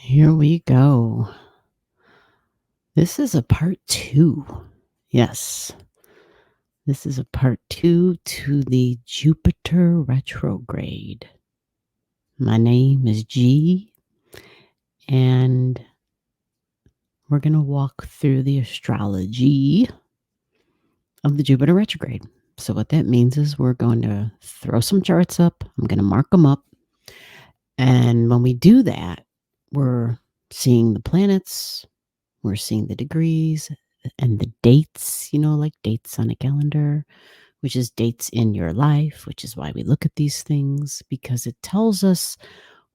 Here we go. This is a part 2. Yes, this is a part 2 to the Jupiter retrograde. My name is G, and we're going to walk through the astrology of the Jupiter retrograde. So what that means is we're going to throw some charts up. I'm going to mark them up. And when we do that, we're seeing the planets, we're seeing the degrees and the dates, like dates on a calendar, which is dates in your life, which is why we look at these things, because it tells us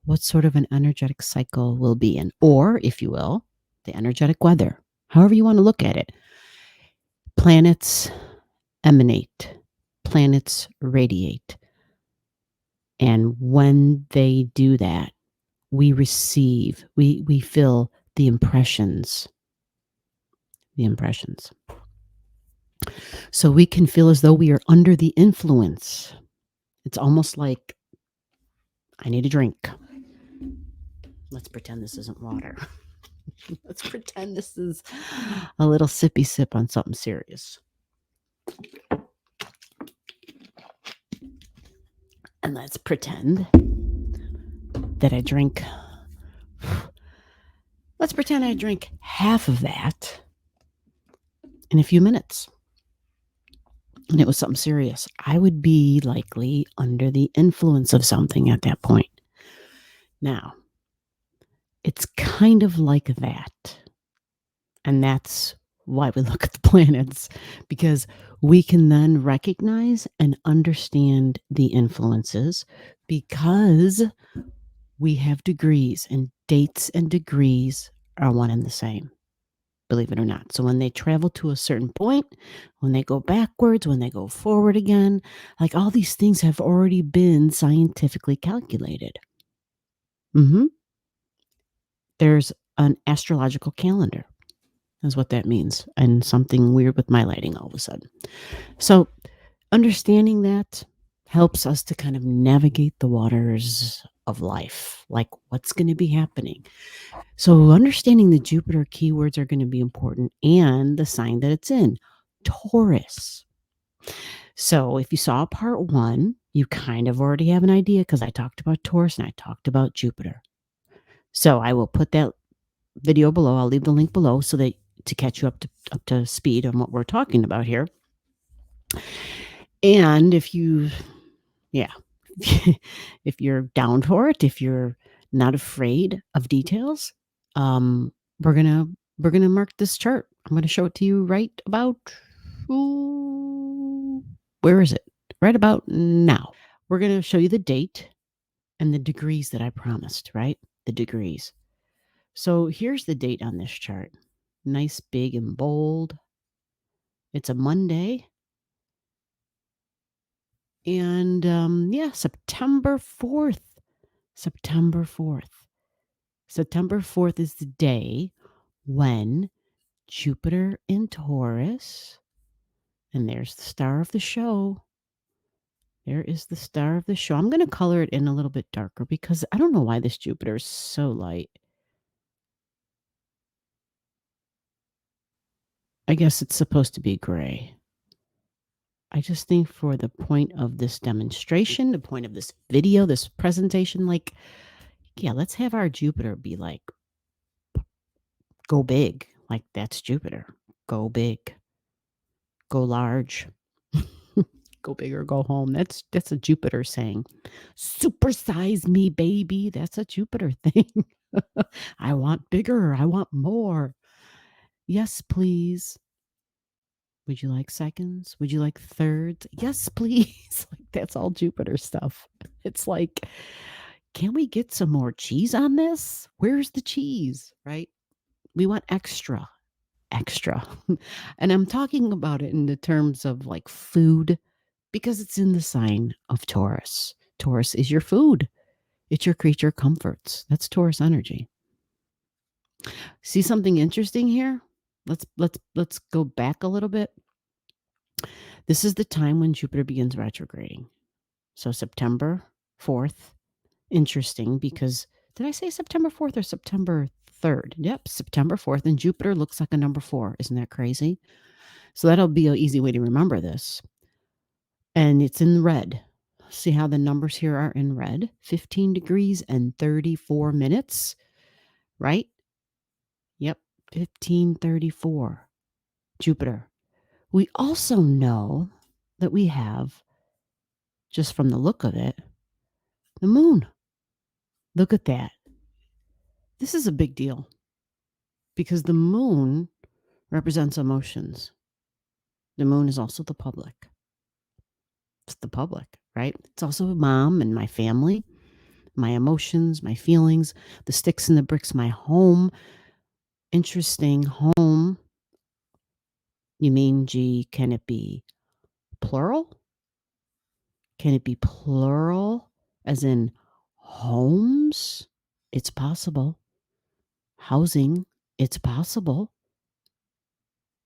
what sort of an energetic cycle we'll be in, or, if you will, the energetic weather, however you want to look at it. Planets emanate, planets radiate. And when they do that, we receive, we feel the impressions. So we can feel as though we are under the influence. It's almost like I need a drink. Let's pretend this isn't water. Let's pretend this is a little sippy sip on something serious. And let's pretend that I drink. Let's pretend I drink half of that in a few minutes. And it was something serious. I would be likely under the influence of something at that point. Now, it's kind of like that. And that's why we look at the planets, because we can then recognize and understand the influences, because we have degrees, and dates and degrees are one and the same, believe it or not. So when they travel to a certain point, when they go backwards, when they go forward again, like all these things have already been scientifically calculated. There's an astrological calendar, is what that means, and something weird with my lighting all of a sudden. So understanding that helps us to kind of navigate the waters of life, like what's going to be happening. So understanding the Jupiter keywords are going to be important, and the sign that it's in, Taurus. So if you saw part 1, you kind of already have an idea, because I talked about Taurus and I talked about Jupiter. So I will put that video below. I'll leave the link below so that to catch you up to speed on what we're talking about here. And if you're down for it, if you're not afraid of details, we're gonna mark this chart. I'm gonna show it to you right about, where is it? Right about now. We're gonna show you the date and the degrees that I promised, right? The degrees. So here's the date on this chart. Nice, big, and bold. It's a Monday. And September 4th. September 4th. September 4th is the day when Jupiter in Taurus, and there's the star of the show. There is the star of the show. I'm going to color it in a little bit darker because I don't know why this Jupiter is so light. I guess it's supposed to be gray. I just think for the point of this demonstration, the point of this video, this presentation, let's have our Jupiter be like, go big. Like, that's Jupiter. Go big. Go large. Go big or go home. That's a Jupiter saying. Supersize me, baby. That's a Jupiter thing. I want bigger. I want more. Yes, please. Would you like seconds? Would you like thirds? Yes, please. Like, that's all Jupiter stuff. It's like, can we get some more cheese on this? Where's the cheese, right? We want extra. And I'm talking about it in the terms of like food, because it's in the sign of Taurus. Taurus is your food. It's your creature comforts. That's Taurus energy. See something interesting here? Let's go back a little bit. This is the time when Jupiter begins retrograding. So September 4th. Interesting, because Did I say September 4th or September 3rd? Yep, September 4th. And Jupiter looks like a number 4. Isn't that crazy? So that'll be an easy way to remember this. And it's in red. See how the numbers here are in red? 15 degrees and 34 minutes, right? Yep, 1534. Jupiter. We also know that we have, just from the look of it, the moon. Look at that. This is a big deal because the moon represents emotions. The moon is also the public. It's the public, right? It's also mom and my family, my emotions, my feelings, the sticks and the bricks, my home. Interesting. Home. You mean, gee, can it be plural? Can it be plural as in homes? It's possible. Housing, it's possible.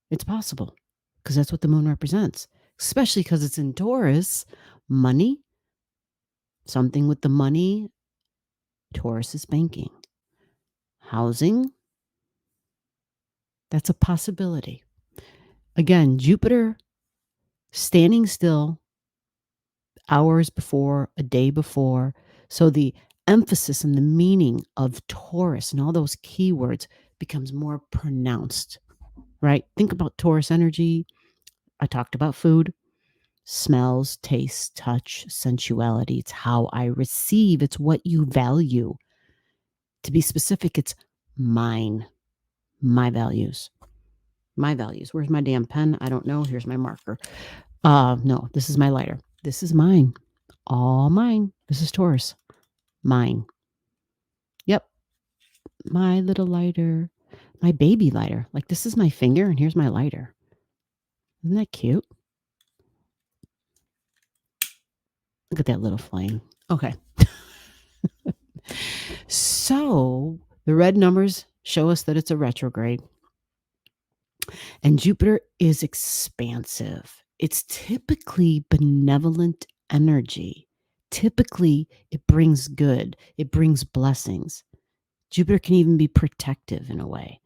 It's possible because that's what the moon represents, especially because it's in Taurus. Money, something with the money. Taurus is banking. Housing, that's a possibility. Again, Jupiter standing still hours before, a day before. So the emphasis and the meaning of Taurus and all those keywords becomes more pronounced, right? Think about Taurus energy. I talked about food, smells, taste, touch, sensuality. It's how I receive. It's what you value. To be specific, it's mine, my values. My values. Where's my damn pen? I don't know. Here's my marker. No, this is my lighter. This is mine. All mine. This is Taurus. Mine. Yep. My little lighter. My baby lighter. Like this is my finger and here's my lighter. Isn't that cute? Look at that little flame. Okay. So the red numbers show us that it's a retrograde. And Jupiter is expansive. It's typically benevolent energy. Typically, it brings good. It brings blessings. Jupiter can even be protective in a way.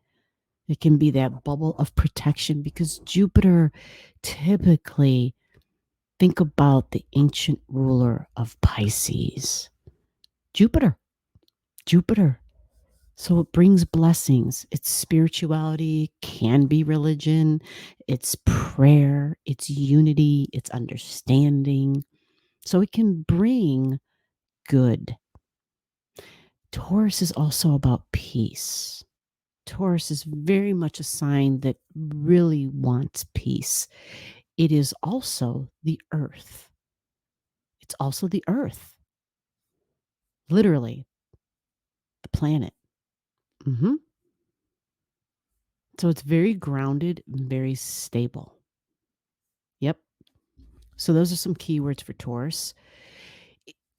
It can be that bubble of protection because Jupiter typically, think about the ancient ruler of Pisces. Jupiter. So it brings blessings. It's spirituality, can be religion, it's prayer, it's unity, it's understanding. So it can bring good. Taurus is also about peace. Taurus is very much a sign that really wants peace. It is also the earth. It's also the earth. Literally, the planet. So it's very grounded, very stable. Yep. So those are some keywords for Taurus.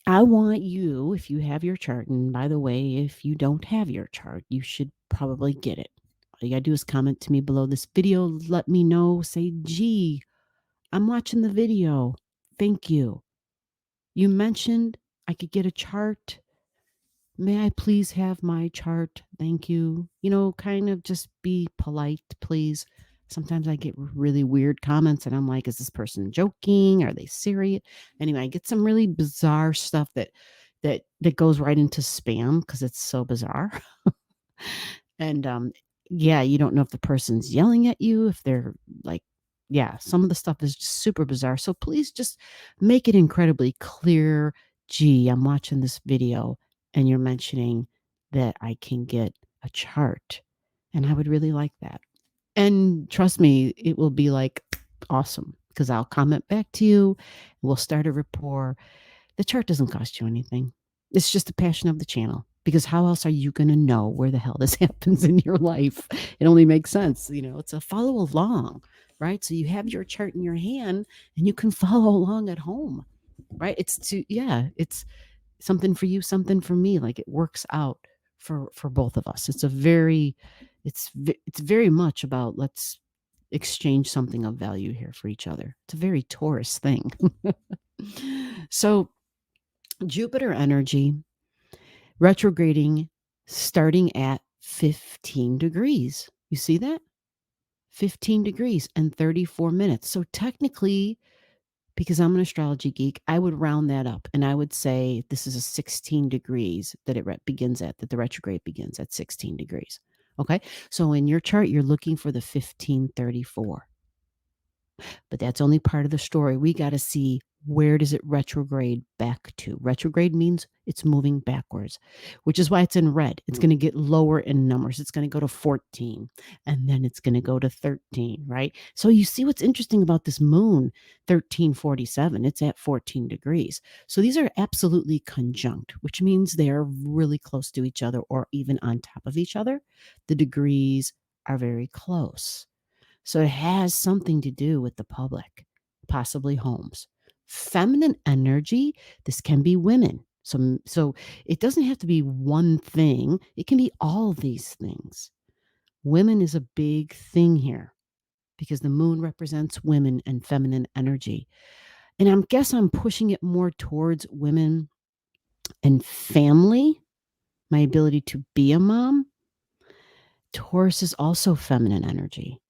I want you, if you have your chart, and by the way, if you don't have your chart, you should probably get it. All you got to do is comment to me below this video. Let me know. Say, gee, I'm watching the video. Thank you. You mentioned I could get a chart. May I please have my chart? Thank you. Kind of just be polite, please. Sometimes I get really weird comments and I'm like, is this person joking? Are they serious? Anyway, I get some really bizarre stuff that goes right into spam because it's so bizarre. And yeah, you don't know if the person's yelling at you, if they're like, yeah, some of the stuff is just super bizarre. So please just make it incredibly clear. Gee, I'm watching this video and you're mentioning that I can get a chart. And I would really like that. And trust me, it will be like awesome because I'll comment back to you. We'll start a rapport. The chart doesn't cost you anything. It's just the passion of the channel. Because how else are you going to know where the hell this happens in your life? It only makes sense. It's a follow along, right? So you have your chart in your hand and you can follow along at home, right? It's something for you, something for me. Like it works out for both of us. It's very much about let's exchange something of value here for each other. It's a very Taurus thing. So Jupiter energy, retrograding starting at 15 degrees. You see that? 15 degrees and 34 minutes. So technically, because I'm an astrology geek, I would round that up and I would say this is a 16 degrees that it begins at, that the retrograde begins at 16 degrees. Okay. So in your chart, you're looking for the 1534. But that's only part of the story. We got to see, where does it retrograde back to? Retrograde means it's moving backwards, which is why it's in red. It's going to get lower in numbers. It's going to go to 14 and then it's going to go to 13, right? So you see what's interesting about this moon, 1347, it's at 14 degrees. So these are absolutely conjunct, which means they are really close to each other or even on top of each other. The degrees are very close. So it has something to do with the public, possibly homes. Feminine energy, this can be women. So it doesn't have to be one thing. It can be all these things. Women is a big thing here because the moon represents women and feminine energy. And I guess I'm pushing it more towards women and family, my ability to be a mom. Taurus is also feminine energy.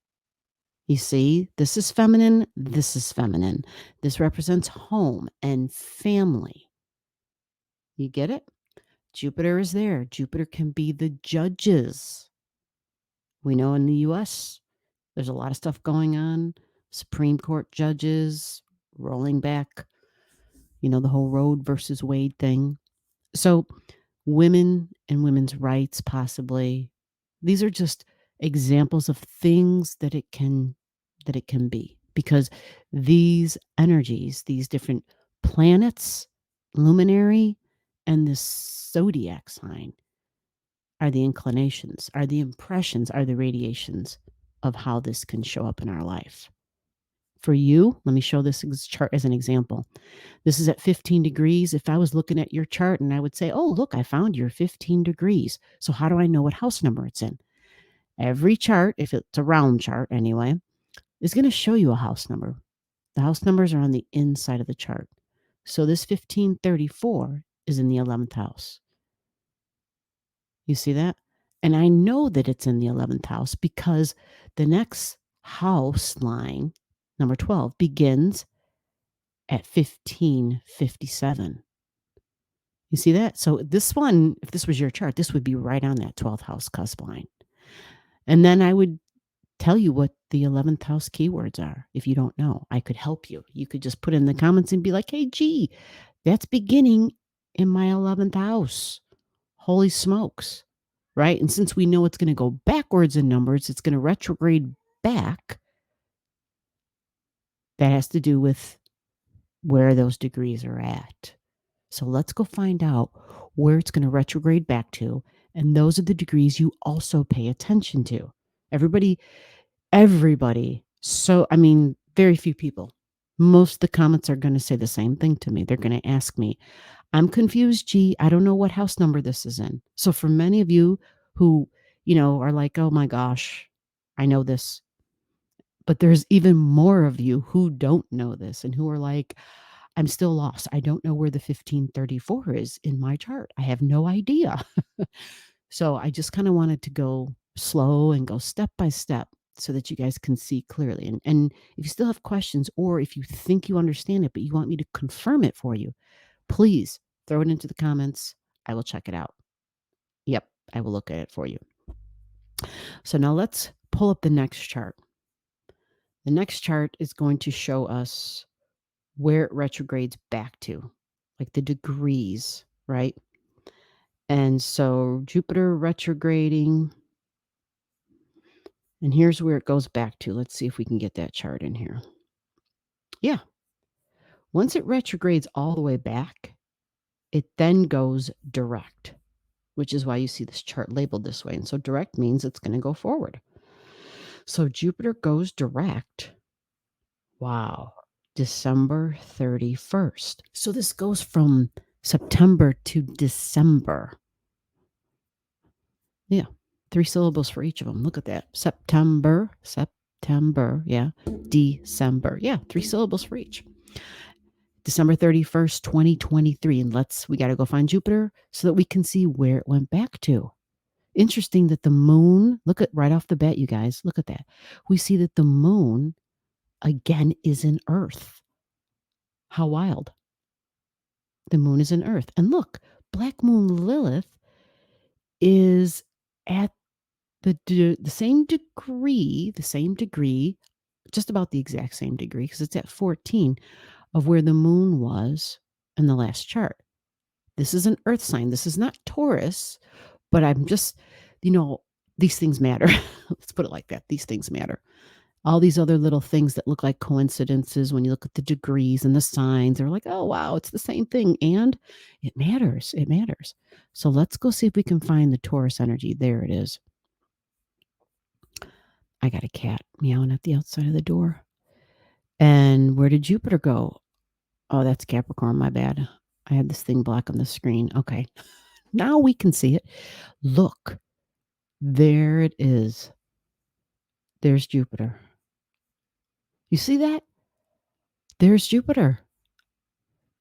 You see, this is feminine, this is feminine. This represents home and family. You get it? Jupiter is there. Jupiter can be the judges. We know in the US, there's a lot of stuff going on. Supreme Court judges rolling back, the whole Roe versus Wade thing. So, women and women's rights, possibly. These are just examples of things that it can be, because these energies, these different planets, luminary, and the zodiac sign are the inclinations, are the impressions, are the radiations of how this can show up in our life. For you, let me show this chart as an example. This is at 15 degrees. If I was looking at your chart and I would say, oh, look, I found your 15 degrees. So how do I know what house number it's in? Every chart, if it's a round chart anyway, is going to show you a house number. The house numbers are on the inside of the chart. So this 1534 is in the 11th house. You see that? And I know that it's in the 11th house because the next house line, number 12, begins at 1557. You see that? So this one, if this was your chart, this would be right on that 12th house cusp line. And then I would tell you what the 11th house keywords are. If you don't know, I could help you. You could just put in the comments and be like, hey, gee, that's beginning in my 11th house. Holy smokes. Right? And since we know it's going to go backwards in numbers, it's going to retrograde back. That has to do with where those degrees are at. So let's go find out where it's going to retrograde back to. And those are the degrees you also pay attention to. Everybody. So, very few people. Most of the comments are going to say the same thing to me. They're going to ask me, I'm confused, G. I don't know what house number this is in. So for many of you who, are like, oh my gosh, I know this. But there's even more of you who don't know this and who are like, I'm still lost. I don't know where the 1534 is in my chart. I have no idea. So I just kind of wanted to go slow and go step by step so that you guys can see clearly. And if you still have questions, or if you think you understand it, but you want me to confirm it for you, please throw it into the comments. I will check it out. Yep, I will look at it for you. So now let's pull up the next chart. The next chart is going to show us where it retrogrades back to, like the degrees, right? And so Jupiter retrograding. And here's where it goes back to. Let's see if we can get that chart in here. Yeah. Once it retrogrades all the way back, it then goes direct, which is why you see this chart labeled this way. And so direct means it's going to go forward. So Jupiter goes direct. Wow. December 31st. So this goes from September to December. Yeah. 3 syllables for each of them. Look at that. September. Yeah. December. Yeah. 3 syllables for each. December 31st, 2023. And we got to go find Jupiter so that we can see where it went back to. Interesting that the moon, look at right off the bat, you guys, look at that. We see that the moon again is in Earth. How wild. The moon is in Earth. And look, Black Moon Lilith is at the same degree, just about the exact same degree, because it's at 14 of where the moon was in the last chart. This is an Earth sign. This is not Taurus, but I'm just, these things matter. Let's put it like that. These things matter. All these other little things that look like coincidences, when you look at the degrees and the signs, they're like, oh, wow, it's the same thing. And it matters. It matters. So let's go see if we can find the Taurus energy. There it is. I got a cat meowing at the outside of the door. And where did Jupiter go? Oh, that's Capricorn. My bad. I had this thing black on the screen. Okay. Now we can see it. Look, there it is. There's Jupiter. You see that? There's Jupiter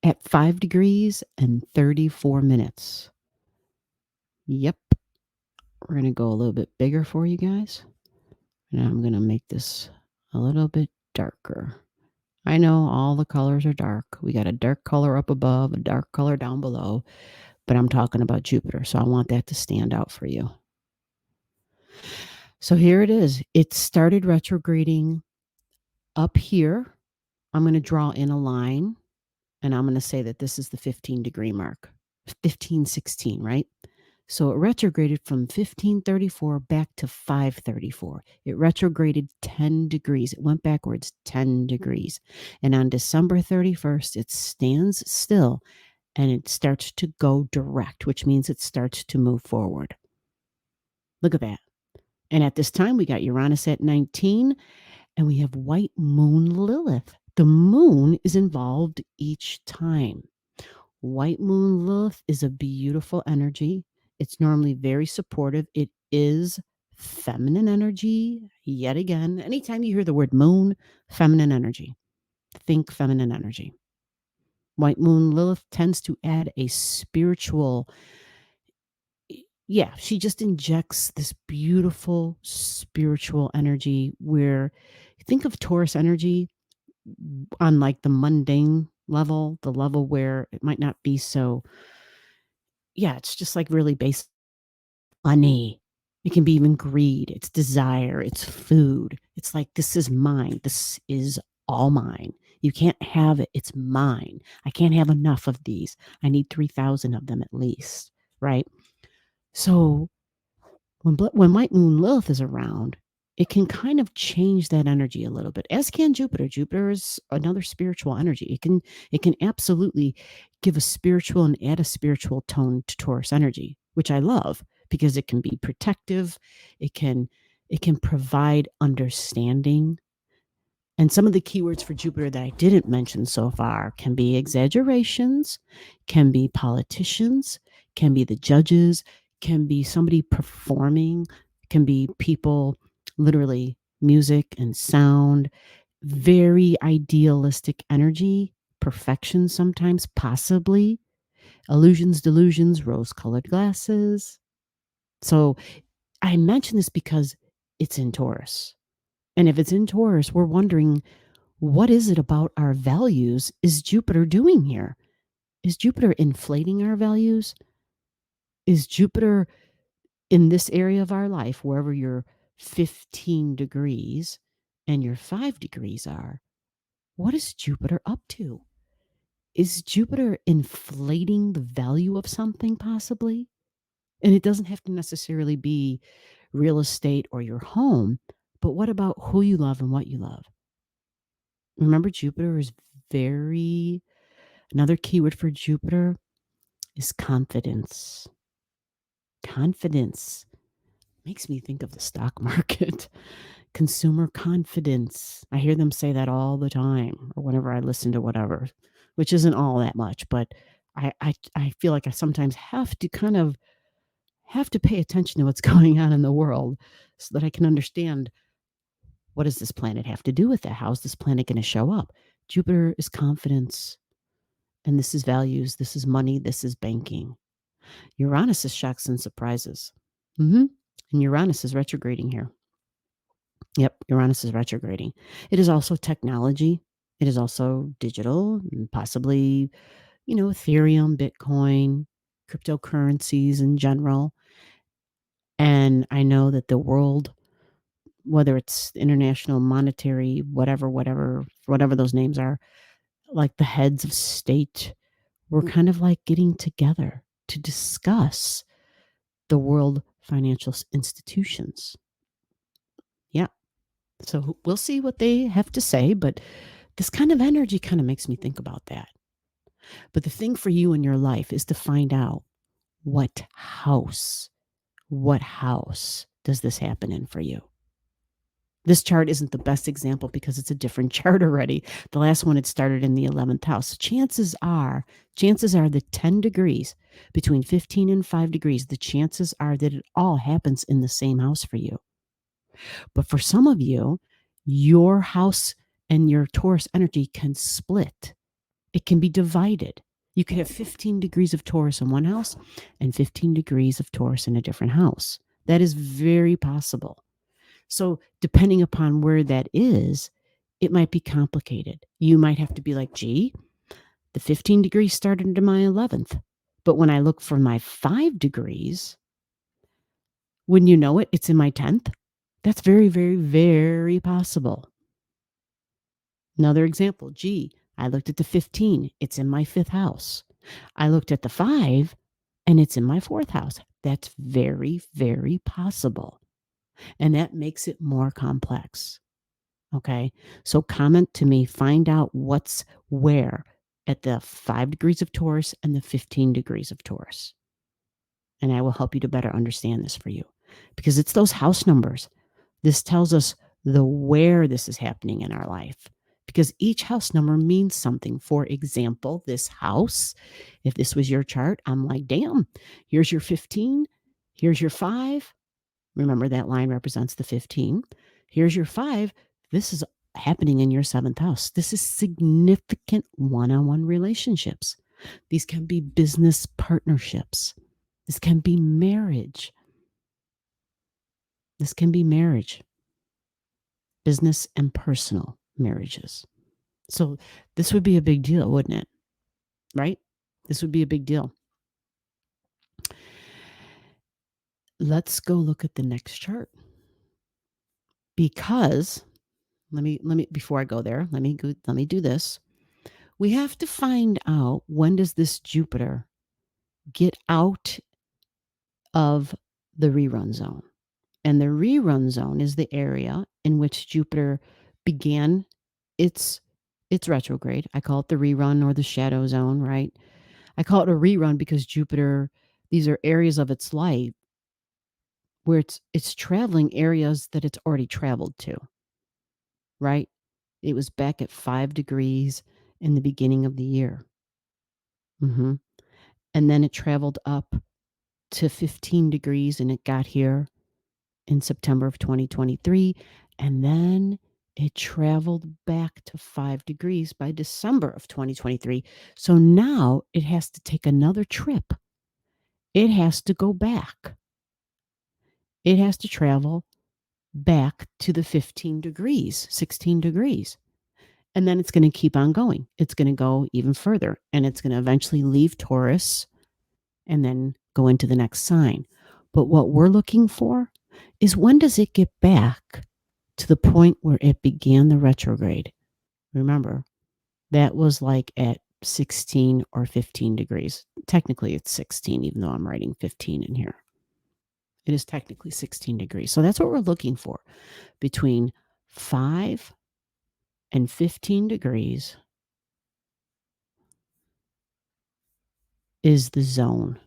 at 5 degrees and 34 minutes. Yep. We're going to go a little bit bigger for you guys. And I'm going to make this a little bit darker. I know all the colors are dark. We got a dark color up above, a dark color down below, but I'm talking about Jupiter, so I want that to stand out for you. So here it is. It started retrograding up here. I'm going to draw in a line, and I'm going to say that this is the 15-degree mark, 1516, right? So it retrograded from 1534 back to 534. It retrograded 10 degrees. It went backwards 10 degrees. And on December 31st, it stands still and it starts to go direct, which means it starts to move forward. Look at that. And at this time, we got Uranus at 19 and we have white moon Lilith. The moon is involved each time. White moon Lilith is a beautiful energy. It's normally very supportive. It is feminine energy. Yet again, anytime you hear the word moon, feminine energy, think feminine energy. White moon Lilith tends to add a spiritual, she just injects this beautiful spiritual energy where think of Taurus energy on like the mundane level, the level where it might not be so, it's just like really basic. Money. It can be even greed. It's desire. It's food. It's like, this is mine. This is all mine. You can't have it. It's mine. I can't have enough of these. I need 3,000 of them at least, right? So when white moon Lilith is around, it can kind of change that energy a little bit, as can Jupiter. Jupiter is another spiritual energy. It can absolutely give a spiritual and add a spiritual tone to Taurus energy, which I love because it can be protective. It can provide understanding. And some of the keywords for Jupiter that I didn't mention so far can be exaggerations, can be politicians, can be the judges, can be somebody performing, can be people, literally music and sound, very idealistic energy, perfection sometimes, possibly, illusions, delusions, rose-colored glasses. So I mention this because it's in Taurus. And if it's in Taurus, we're wondering, what is it about our values is Jupiter doing here? Is Jupiter inflating our values? Is Jupiter in this area of our life, wherever your 15 degrees and your 5 degrees are, what is Jupiter up to? Is Jupiter inflating the value of something possibly? And it doesn't have to necessarily be real estate or your home, but what about who you love and what you love? Remember, Jupiter is another keyword for Jupiter is confidence. Confidence makes me think of the stock market. Consumer confidence. I hear them say that all the time, or whenever I listen to whatever, which isn't all that much, but I feel like I sometimes have to pay attention to what's going on in the world so that I can understand, what does this planet have to do with that? How is this planet going to show up? Jupiter is confidence. And this is values, this is money, this is banking. Uranus is shocks and surprises. And Uranus is retrograding here. Yep, Uranus is retrograding. It is also technology. It is also digital, and possibly, Ethereum, Bitcoin, cryptocurrencies in general. And I know that the world, whether it's international monetary, whatever those names are, like the heads of state, we're kind of like getting together to discuss the world financial institutions. Yeah. So we'll see what they have to say, but this kind of energy kind of makes me think about that. But the thing for you in your life is to find out what house does this happen in for you? This chart isn't the best example because it's a different chart already. The last one had started in the 11th house. Chances are the 10 degrees between 15 and 5 degrees, the chances are that it all happens in the same house for you. But for some of you, your house and your Taurus energy can split. It can be divided. You could have 15 degrees of Taurus in one house and 15 degrees of Taurus in a different house. That is very possible. So depending upon where that is, it might be complicated. You might have to be like, gee, the 15 degrees started into my 11th. But when I look for my 5 degrees, wouldn't you know it, it's in my 10th? That's very, very, very possible. Another example, gee, I looked at the 15, it's in my 5th house. I looked at the 5, and it's in my 4th house. That's very, very possible. And that makes it more complex. Okay. So comment to me, find out what's where at the 5 degrees of Taurus and the 15 degrees of Taurus. And I will help you to better understand this for you because it's those house numbers. This tells us the where this is happening in our life because each house number means something. For example, this house, if this was your chart, I'm like, damn, here's your 15, here's your 5. Remember that line represents the 15. Here's your 5. This is happening in your 7th house. This is significant one-on-one relationships. These can be business partnerships. This can be marriage. This can be marriage, business and personal marriages. So this would be a big deal, wouldn't it? Right? This would be a big deal. Let's go look at the next chart. Because let me before I go there, let me do this. We have to find out, when does this Jupiter get out of the rerun zone? And the rerun zone is the area in which Jupiter began its retrograde. I call it the rerun or the shadow zone, right? I call it a rerun because Jupiter, these are areas of its life where it's traveling areas that it's already traveled to, right? It was back at 5 degrees in the beginning of the year. And then it traveled up to 15 degrees and it got here in September of 2023. And then it traveled back to 5 degrees by December of 2023. So now it has to take another trip. It has to go back. It has to travel back to the 15 degrees, 16 degrees. And then it's going to keep on going. It's going to go even further. And it's going to eventually leave Taurus and then go into the next sign. But what we're looking for is, when does it get back to the point where it began the retrograde? Remember, that was like at 16 or 15 degrees. Technically, it's 16, even though I'm writing 15 in here. It is technically 16 degrees. So that's what we're looking for. Between 5 and 15 degrees is the zone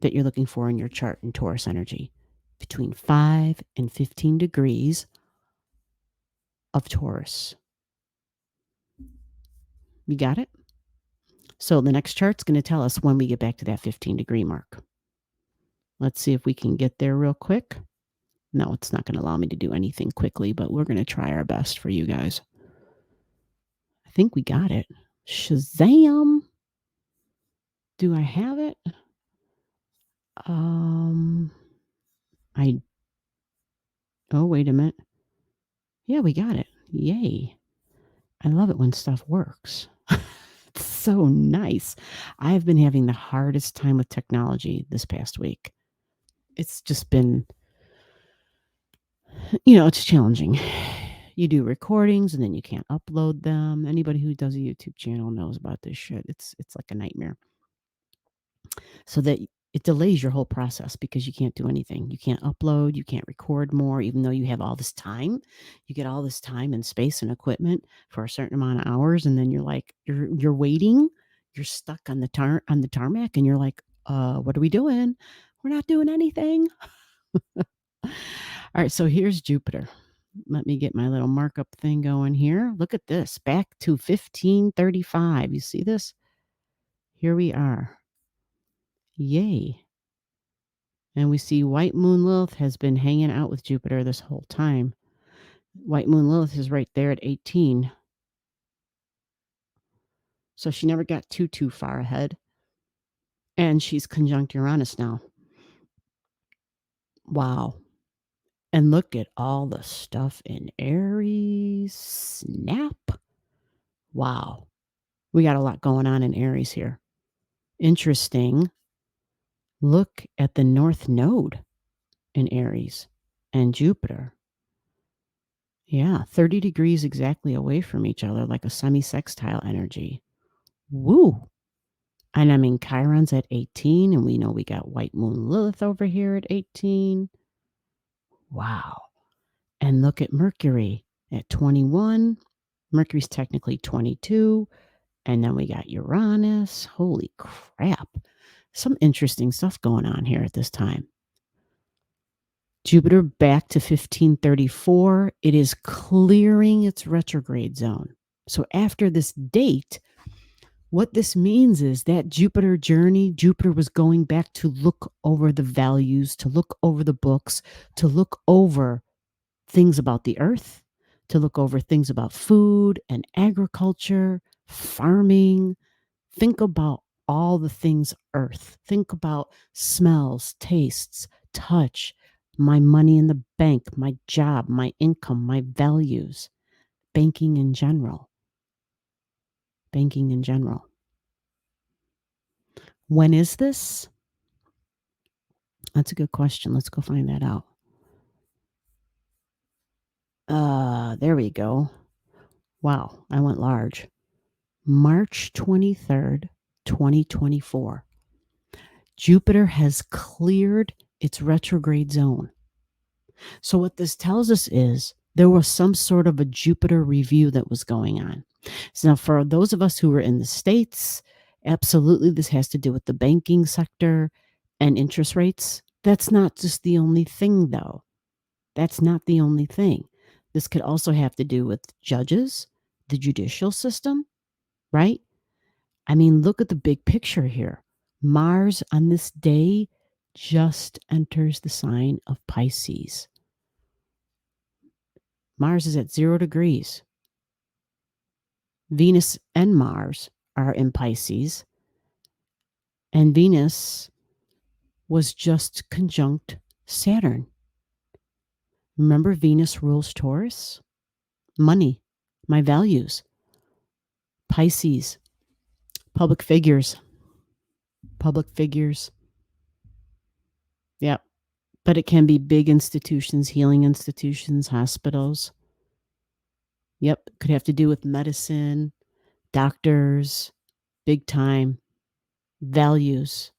that you're looking for in your chart in Taurus energy. Between 5 and 15 degrees of Taurus. You got it? So the next chart's going to tell us when we get back to that 15 degree mark. Let's see if we can get there real quick. No, it's not going to allow me to do anything quickly, but we're going to try our best for you guys. I think we got it. Shazam! Do I have it? I Oh, wait a minute. Yeah, we got it. Yay. I love it when stuff works. It's so nice. I've been having the hardest time with technology this past week. It's just been, it's challenging. You do recordings and then you can't upload them. Anybody who does a YouTube channel knows about this shit. It's like a nightmare. So that it delays your whole process because you can't do anything. You can't upload, you can't record more, even though you have all this time. You get all this time and space and equipment for a certain amount of hours, and then you're like, you're waiting, you're stuck on the tarmac, and you're like, what are we doing? We're not doing anything. All right, so here's Jupiter. Let me get my little markup thing going here. Look at this, back to 1535. You see this? Here we are. Yay. And we see White Moon Lilith has been hanging out with Jupiter this whole time. White Moon Lilith is right there at 18. So she never got too far ahead. And she's conjunct Uranus now. Wow. And look at all the stuff in Aries. Snap. Wow. We got a lot going on in Aries here. Interesting. Look at the North Node in Aries and Jupiter. Yeah, 30 degrees exactly away from each other, like a semi-sextile energy. Woo! And I mean, Chiron's at 18, and we know we got White Moon Lilith over here at 18. Wow. And look at Mercury at 21. Mercury's technically 22. And then we got Uranus. Holy crap. Some interesting stuff going on here at this time. Jupiter back to 1534. It is clearing its retrograde zone. So after this date, what this means is that Jupiter journey, Jupiter was going back to look over the values, to look over the books, to look over things about the earth, to look over things about food and agriculture, farming. Think about all the things earth. Think about smells, tastes, touch, my money in the bank, my job, my income, my values, banking in general. Banking in general. When is this? That's a good question. Let's go find that out. There we go. Wow, I went large. March 23rd, 2024. Jupiter has cleared its retrograde zone. So what this tells us is there was some sort of a Jupiter review that was going on. So now for those of us who are in the States, absolutely this has to do with the banking sector and interest rates. That's not just the only thing, though. That's not the only thing. This could also have to do with judges, the judicial system, right? I mean, look at the big picture here. Mars on this day just enters the sign of Pisces. Mars is at 0 degrees. Venus and Mars are in Pisces. And Venus was just conjunct Saturn. Remember, Venus rules Taurus? Money, my values. Pisces, public figures. Public figures. Yep. But it can be big institutions, healing institutions, hospitals. Yep. Could have to do with medicine, doctors, big time, values.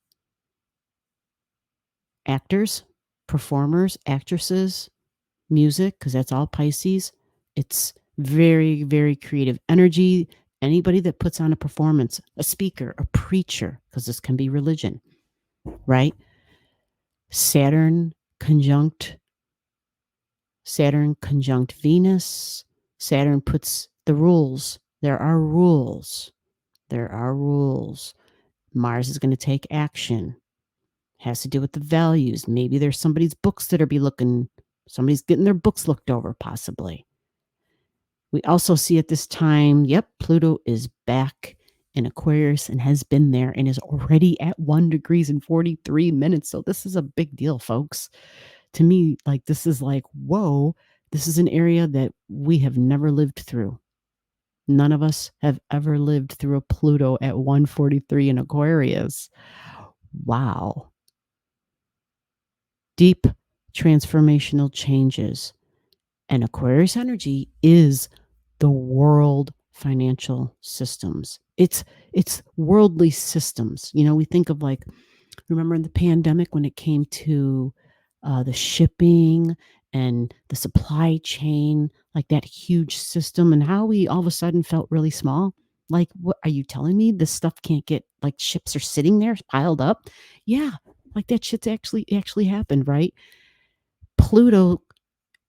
Actors, performers, actresses, music, because that's all Pisces. It's very, very creative energy. Anybody that puts on a performance, a speaker, a preacher, because this can be religion, right? Saturn conjunct Venus. Saturn puts the rules. There are rules. There are rules. Mars is going to take action. Has to do with the values. Maybe there's somebody's books that somebody's getting their books looked over, possibly. We also see at this time, Pluto is back in Aquarius and has been there and is already at 1 degrees and 43 minutes. So this is a big deal, folks. To me, like, this is like, whoa, this is an area that we have never lived through. None of us have ever lived through a Pluto at 143 in Aquarius. Wow. Deep transformational changes. And Aquarius energy is the world financial systems. It's worldly systems. You know, we think of, like, remember in the pandemic when it came to the shipping and the supply chain, like that huge system, and how we all of a sudden felt really small. Like, what are you telling me? This stuff can't get, like, ships are sitting there piled up? Yeah, like that shit's actually happened, right? Pluto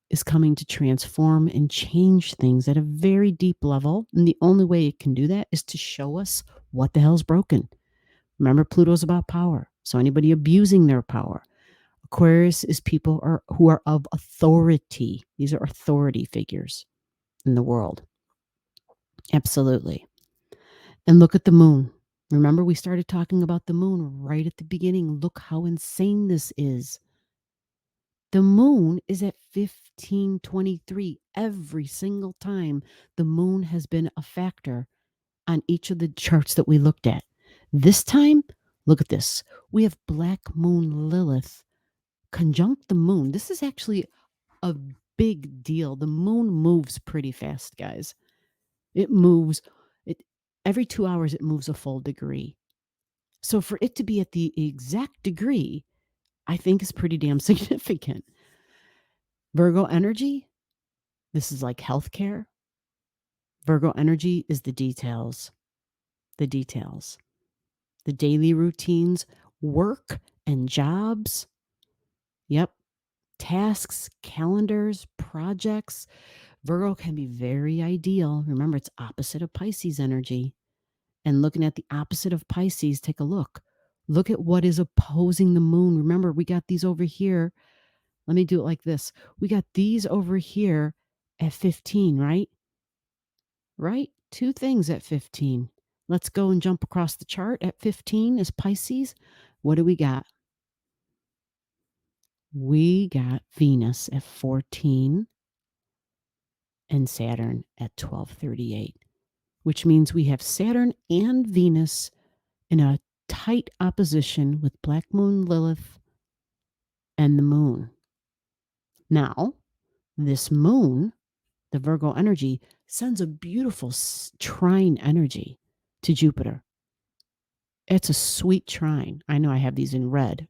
is coming to transform and change things at a very deep level. And the only way it can do that is to show us what the hell's broken. Remember, Pluto's about power. So anybody abusing their power. Aquarius is people who are of authority. These are authority figures in the world. Absolutely. And look at the moon. Remember, we started talking about the moon right at the beginning. Look how insane this is. The moon is at 1523 every single time the moon has been a factor on each of the charts that we looked at. This time, look at this. We have black moon Lilith conjunct the moon. This is actually a big deal. The moon moves pretty fast, guys. It moves every 2 hours, it moves a full degree. So for it to be at the exact degree, I think is pretty damn significant. Virgo energy, this is like healthcare. Virgo energy is the details, the daily routines, work and jobs. Yep. Tasks, calendars, projects. Virgo can be very ideal. Remember, it's opposite of Pisces energy. And looking at the opposite of Pisces, take a look. Look at what is opposing the moon. Remember, we got these over here. Let me do it like this. We got these over here at 15, right? Right? Two things at 15. Let's go and jump across the chart. At 15 is Pisces. What do we got? We got Venus at 14 and Saturn at 1238, which means we have Saturn and Venus in a tight opposition with Black Moon Lilith and the moon. Now, this moon, the Virgo energy, sends a beautiful trine energy to Jupiter. It's a sweet trine. I know I have these in red.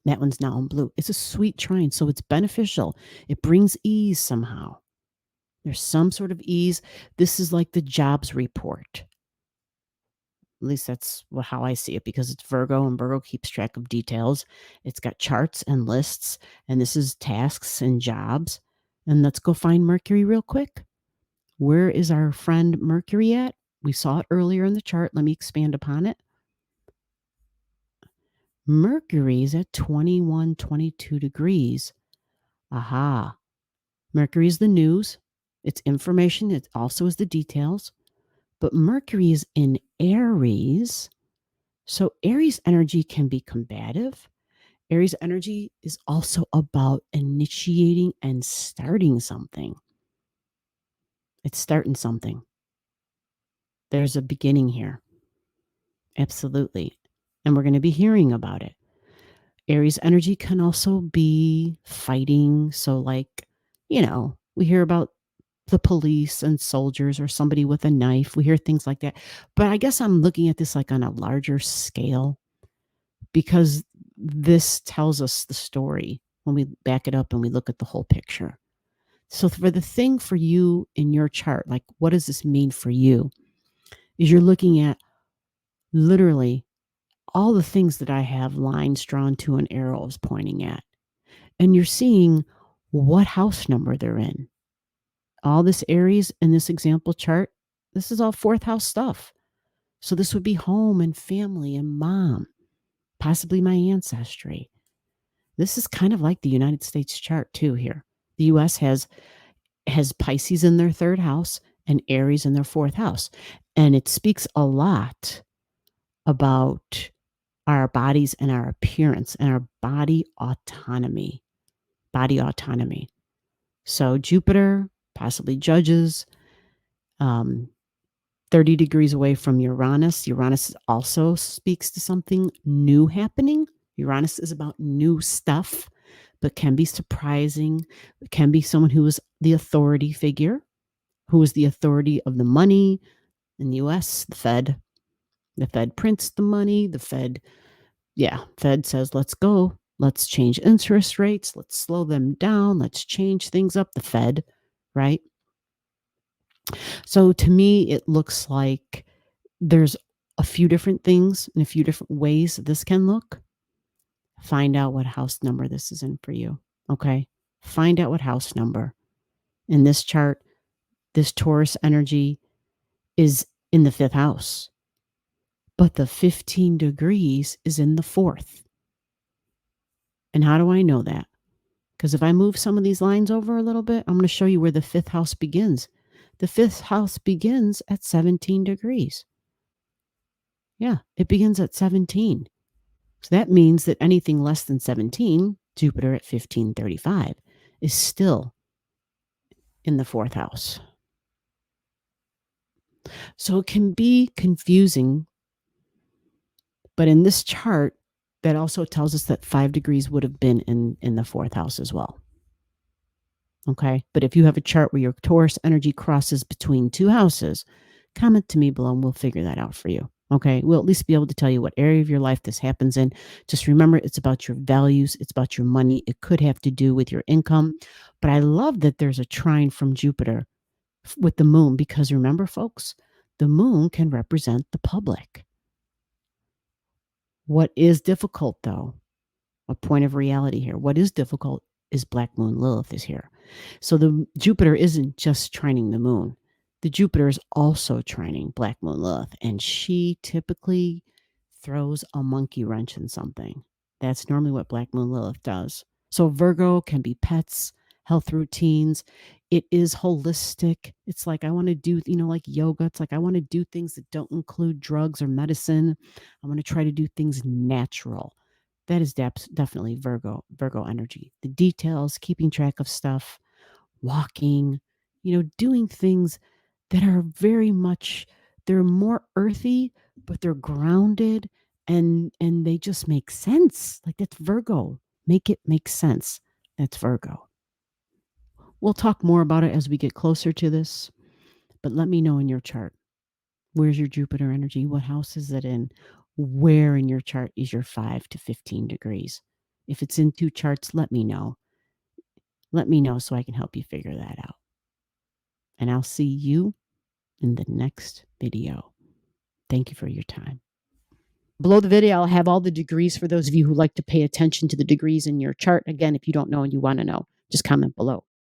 That one's now in blue. It's a sweet trine, so it's beneficial. It brings ease somehow. There's some sort of ease. This is like the jobs report. At least that's how I see it, because it's Virgo and Virgo keeps track of details. It's got charts and lists, and this is tasks and jobs. And let's go find Mercury real quick. Where is our friend Mercury at? We saw it earlier in the chart. Let me expand upon it. Mercury is at 21, 22 degrees. Aha. Mercury is the news. It's information. It also is the details. But Mercury is in Aries. So Aries energy can be combative. Aries energy is also about initiating and starting something. It's starting something. There's a beginning here. Absolutely. And we're going to be hearing about it. Aries energy can also be fighting. So, like, we hear about the police and soldiers or somebody with a knife. We hear things like that. But I guess I'm looking at this like on a larger scale, because this tells us the story when we back it up and we look at the whole picture. So for the thing for you in your chart, like, what does this mean for you? Is you're looking at literally all the things that I have lines drawn to and arrows pointing at. And you're seeing what house number they're in. All this Aries in this example chart, this is all fourth house stuff. So this would be home and family and mom, possibly my ancestry. This is kind of like the United States chart too here. The US has Pisces in their third house and Aries in their fourth house. And it speaks a lot about our bodies and our appearance and our body autonomy. Body autonomy. So Jupiter possibly judges 30 degrees away from Uranus. Uranus also speaks to something new happening. Uranus is about new stuff, but can be surprising. It can be someone who is the authority figure, who is the authority of the money in the US, the Fed. The Fed prints the money. The Fed says, let's go. Let's change interest rates. Let's slow them down. Let's change things up. The Fed, right? So to me, it looks like there's a few different things and a few different ways this can look. Find out what house number this is in for you. Okay. Find out what house number. In this chart, this Taurus energy is in the 5th house, but the 15 degrees is in the 4th. And how do I know that? Because if I move some of these lines over a little bit, I'm going to show you where the 5th house begins. The 5th house begins at 17 degrees. Yeah, it begins at 17. So that means that anything less than 17, Jupiter at 1535, is still in the 4th house. So it can be confusing, but in this chart, that also tells us that 5 degrees would have been in the 4th house as well. Okay, but if you have a chart where your Taurus energy crosses between 2 houses, comment to me below and we'll figure that out for you. Okay, we'll at least be able to tell you what area of your life this happens in. Just remember, it's about your values, it's about your money. It could have to do with your income, but I love that there's a trine from Jupiter with the moon, because remember, folks, the moon can represent the public. What is difficult, though, a point of reality here, what is difficult is Black Moon Lilith is here. So the Jupiter isn't just trining the moon. The Jupiter is also trining Black Moon Lilith, and she typically throws a monkey wrench in something. That's normally what Black Moon Lilith does. So Virgo can be pets, health routines. It is holistic. It's like I want to do, like yoga. It's like I want to do things that don't include drugs or medicine. I want to try to do things natural. That is definitely Virgo energy. The details, keeping track of stuff, walking, doing things that are very much, they're more earthy, but they're grounded and they just make sense. Like that's Virgo. Make it make sense. That's Virgo. We'll talk more about it as we get closer to this, but let me know in your chart. Where's your Jupiter energy? What house is it in? Where in your chart is your 5 to 15 degrees? If it's in 2 charts, let me know. Let me know so I can help you figure that out. And I'll see you in the next video. Thank you for your time. Below the video, I'll have all the degrees for those of you who like to pay attention to the degrees in your chart. Again, if you don't know and you want to know, just comment below.